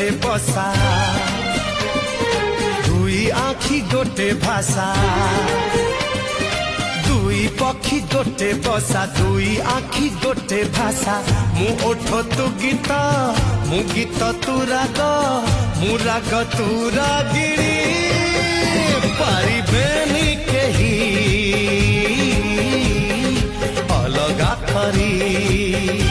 गोटे बसा दुई आखि गोटे भाषा दुई पक्षी गोटे बसा दुई आखि गोटे भाषा मु ओठ तू गीत मु गीत तू राग मु राग तू रागिणी पारिबेनी केही अलगा करी।